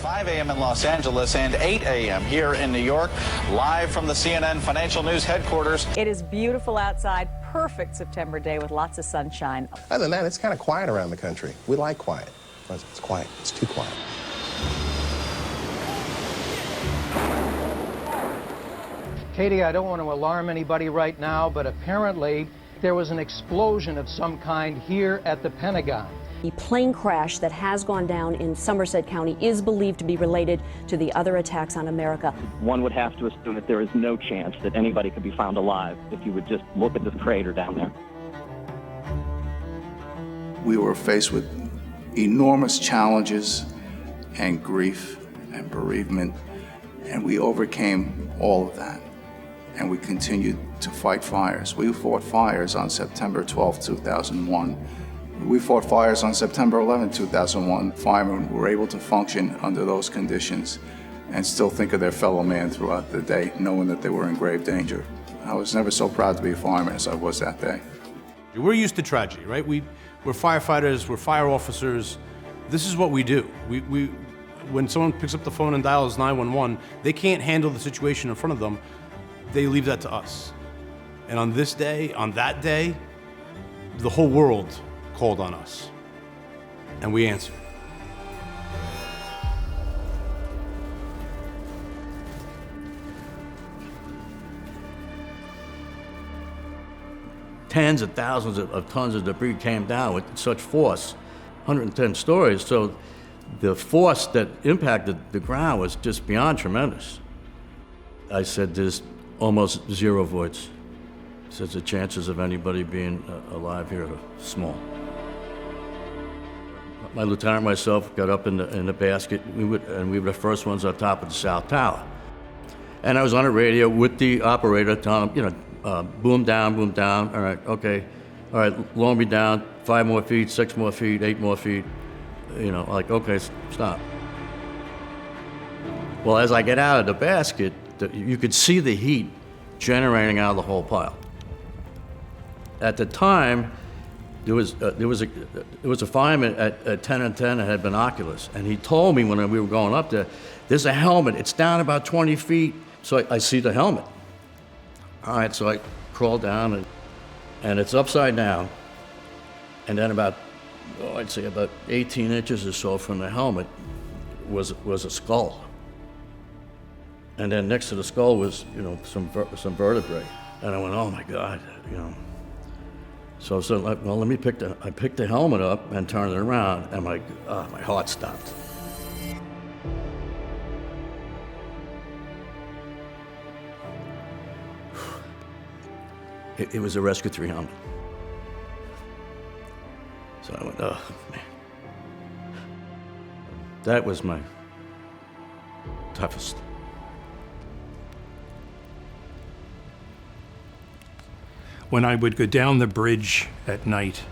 5 a.m. in Los Angeles and 8 a.m. here in New York, live from the CNN Financial News headquarters. It is beautiful outside, perfect September day with lots of sunshine. Other than that, it's kind of quiet around the country. We like quiet. It's quiet. It's too quiet. Katie, I don't want to alarm anybody right now, but apparently there was an explosion of some kind here at the Pentagon. The plane crash that has gone down in Somerset County is believed to be related to the other attacks on America. One would have to assume that there is no chance that anybody could be found alive if you would just look at this crater down there. We were faced with enormous challenges and grief and bereavement, and we overcame all of that. And we continued to fight fires. We fought fires on September 12, 2001. We fought fires on September 11, 2001. Firemen were able to function under those conditions and still think of their fellow man throughout the day, knowing that they were in grave danger. I was never so proud to be a fireman as I was that day. We're used to tragedy, right? We're firefighters, we're fire officers. This is what we do. When someone picks up the phone and dials 911, they can't handle the situation in front of them. They leave that to us. And on this day, on that day, the whole world called on us. And we answered. Tens of thousands of tons of debris came down with such force, 110 stories, so the force that impacted the ground was just beyond tremendous. I said, there's almost zero voids. Says the chances of anybody being alive here are small. My lieutenant and myself got up in the basket, we were the first ones on top of the South Tower. And I was on a radio with the operator telling him, boom down, all right, okay, all right, lower me down, 5 more feet, 6 more feet, 8 more feet, like, okay, stop. Well, as I get out of the basket, you could see the heat generating out of the whole pile. At the time, there was a fireman at 10 and 10 that had binoculars, and he told me when we were going up there, there's a helmet, it's down about 20 feet, so I see the helmet. All right, so I crawl down, and it's upside down, and then I'd say about 18 inches or so from the helmet was a skull. And then next to the skull was, some vertebrae. And I went, oh my God, So well, I picked the helmet up and turned it around, and my heart stopped. It was a Rescue 3 helmet. So I went, oh man. That was my toughest. When I would go down the bridge at night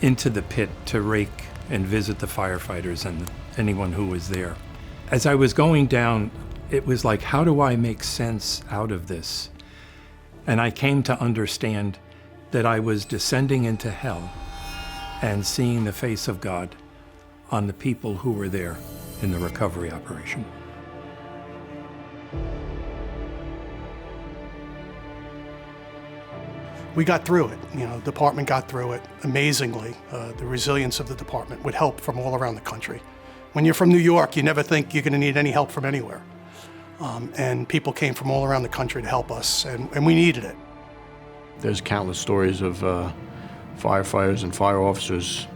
into the pit to rake and visit the firefighters and anyone who was there, as I was going down, it was like, how do I make sense out of this? And I came to understand that I was descending into hell and seeing the face of God on the people who were there in the recovery operation. We got through it. The department got through it amazingly. The resilience of the department with help from all around the country. When you're from New York, you never think you're going to need any help from anywhere. And people came from all around the country to help us, and we needed it. There's countless stories of firefighters and fire officers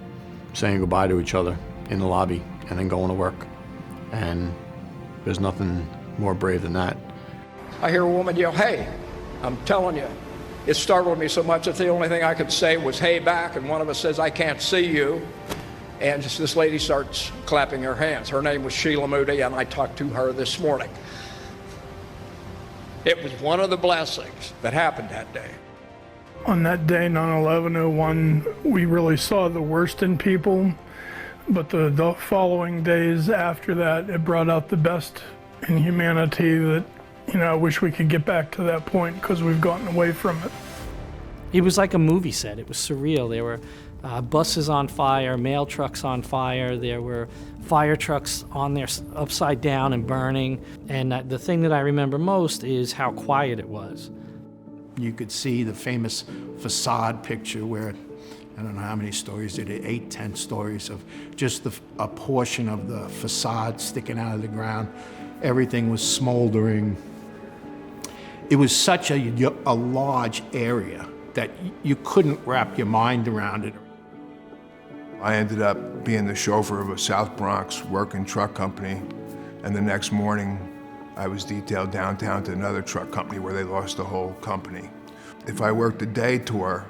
saying goodbye to each other in the lobby and then going to work. And there's nothing more brave than that. I hear a woman yell, "Hey," I'm telling you. It startled me so much that the only thing I could say was, "Hey, back," and one of us says, "I can't see you." And just this lady starts clapping her hands. Her name was Sheila Moody, and I talked to her this morning. It was one of the blessings that happened that day. On that day, 9/11/01, we really saw the worst in people, but the following days after that, it brought out the best in humanity that, I wish we could get back to that point because we've gotten away from it. It was like a movie set. It was surreal. There were buses on fire, mail trucks on fire. There were fire trucks on there upside down and burning. And the thing that I remember most is how quiet it was. You could see the famous facade picture where, I don't know how many stories did it, 8, 10 stories of just a portion of the facade sticking out of the ground. Everything was smoldering. It was such a large area that you couldn't wrap your mind around it. I ended up being the chauffeur of a South Bronx working truck company, and the next morning I was detailed downtown to another truck company where they lost the whole company. If I worked a day tour,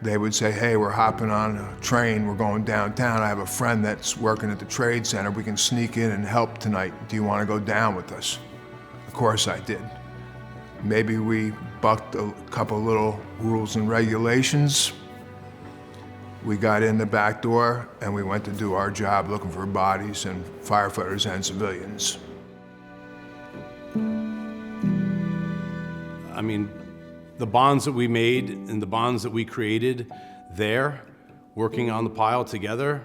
they would say, hey, we're hopping on a train, we're going downtown. I have a friend that's working at the trade center. We can sneak in and help tonight. Do you want to go down with us? Of course I did. Maybe we bucked a couple little rules and regulations. We got in the back door and we went to do our job looking for bodies and firefighters and civilians. I mean, the bonds that we made and the bonds that we created there, working on the pile together,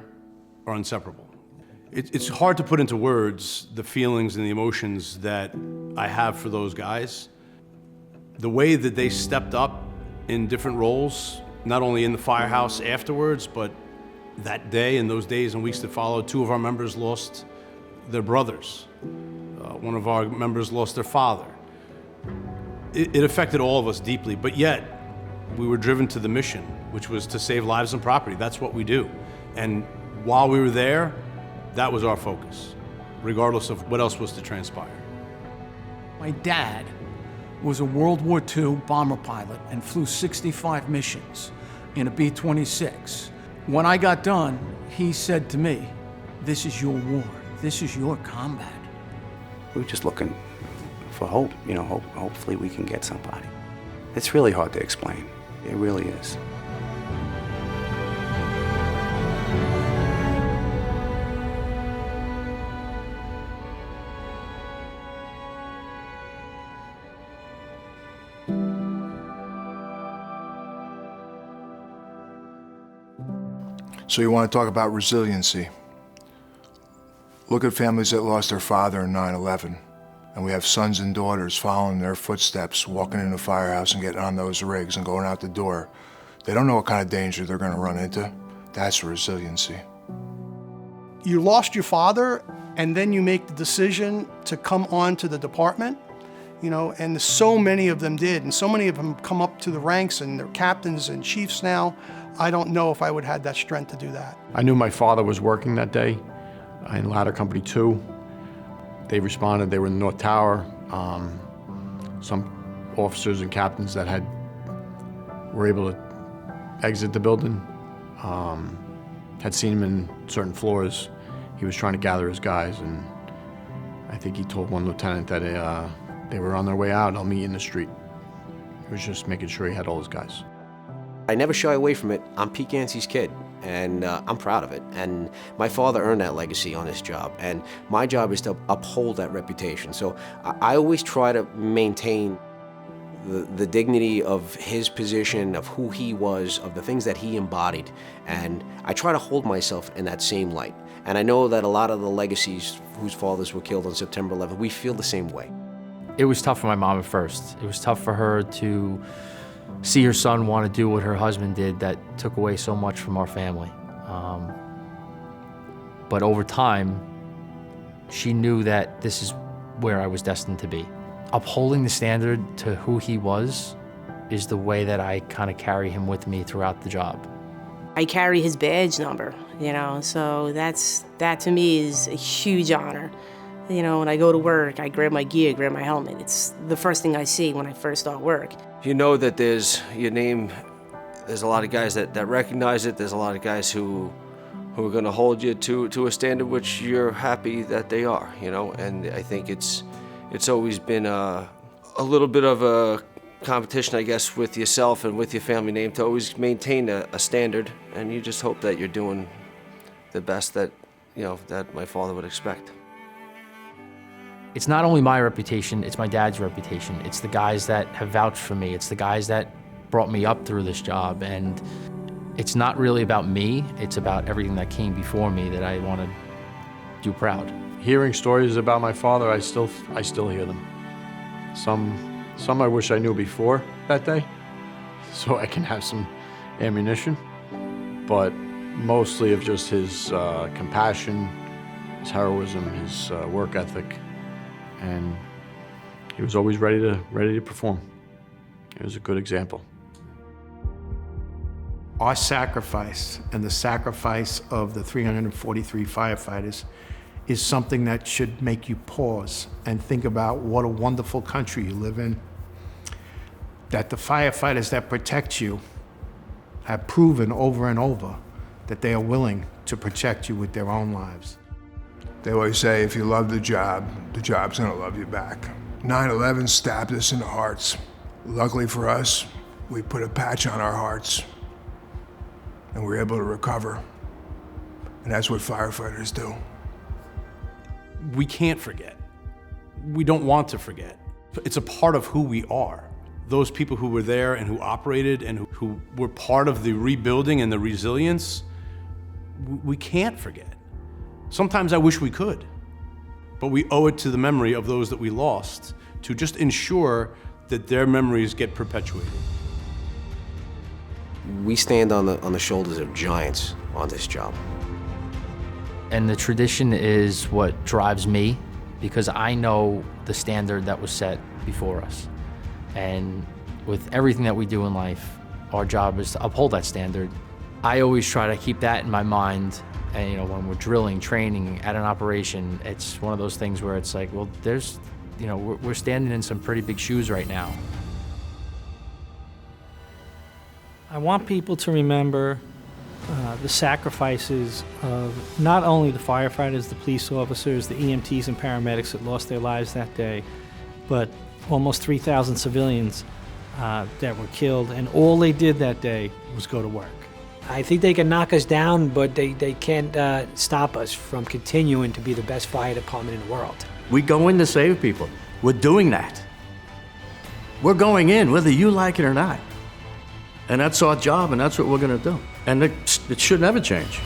are inseparable. It's hard to put into words the feelings and the emotions that I have for those guys. The way that they stepped up in different roles, not only in the firehouse afterwards, but that day and those days and weeks that followed. 2 of our members lost their brothers. One of our members lost their father. It affected all of us deeply, but yet we were driven to the mission, which was to save lives and property. That's what we do. And while we were there, that was our focus, regardless of what else was to transpire. My dad was a World War II bomber pilot and flew 65 missions in a B-26. When I got done, he said to me, this is your war. This is your combat. We were just looking for hope, you know, hopefully we can get somebody. It's really hard to explain. It really is. So you want to talk about resiliency. Look at families that lost their father in 9/11. And we have sons and daughters following their footsteps, walking in the firehouse and getting on those rigs and going out the door. They don't know what kind of danger they're going to run into. That's resiliency. You lost your father, and then you make the decision to come on to the department, you know, and so many of them did, and so many of them come up to the ranks and they're captains and chiefs now. I don't know if I would have had that strength to do that. I knew my father was working that day in Ladder Company 2. They responded, they were in the North Tower. Some officers and captains that were able to exit the building had seen him in certain floors. He was trying to gather his guys, and I think he told one lieutenant that they were on their way out. I'll meet you in the street. He was just making sure he had all his guys. I never shy away from it. I'm Pete Gansey's kid, and I'm proud of it. And my father earned that legacy on his job, and my job is to uphold that reputation. So I always try to maintain the dignity of his position, of who he was, of the things that he embodied, and I try to hold myself in that same light. And I know that a lot of the legacies whose fathers were killed on September 11th, we feel the same way. It was tough for my mom at first. It was tough for her to see her son want to do what her husband did that took away so much from our family. But over time, she knew that this is where I was destined to be. Upholding the standard to who he was is the way that I kind of carry him with me throughout the job. I carry his badge number, you know, so that to me is a huge honor. You know, when I go to work, I grab my gear, grab my helmet. It's the first thing I see when I first start work. You know that there's your name, there's a lot of guys that recognize it. There's a lot of guys who are going to hold you to a standard which you're happy that they are, you know, and I think it's always been a little bit of a competition, I guess, with yourself and with your family name to always maintain a standard, and you just hope that you're doing the best that, you know, that my father would expect. It's not only my reputation, it's my dad's reputation. It's the guys that have vouched for me. It's the guys that brought me up through this job, and it's not really about me, it's about everything that came before me that I want to do proud. Hearing stories about my father, I still hear them. Some I wish I knew before that day, so I can have some ammunition, but mostly of just his compassion, his heroism, his work ethic, and he was always ready to perform. He was a good example. Our sacrifice and the sacrifice of the 343 firefighters is something that should make you pause and think about what a wonderful country you live in. That the firefighters that protect you have proven over and over that they are willing to protect you with their own lives. They always say if you love the job's gonna love you back. 9/11 stabbed us in the hearts. Luckily for us, we put a patch on our hearts and we're able to recover. And that's what firefighters do. We can't forget. We don't want to forget. It's a part of who we are. Those people who were there and who operated and who were part of the rebuilding and the resilience, we can't forget. Sometimes I wish we could, but we owe it to the memory of those that we lost to just ensure that their memories get perpetuated. We stand on the shoulders of giants on this job. And the tradition is what drives me, because I know the standard that was set before us. And with everything that we do in life, our job is to uphold that standard. I always try to keep that in my mind. And when we're drilling, training, at an operation, it's one of those things where it's like, well, we're standing in some pretty big shoes right now. I want people to remember the sacrifices of not only the firefighters, the police officers, the EMTs and paramedics that lost their lives that day, but almost 3,000 civilians that were killed, and all they did that day was go to work. I think they can knock us down, but they can't stop us from continuing to be the best fire department in the world. We go in to save people. We're doing that. We're going in, whether you like it or not. And that's our job, and that's what we're gonna do. And it should never change.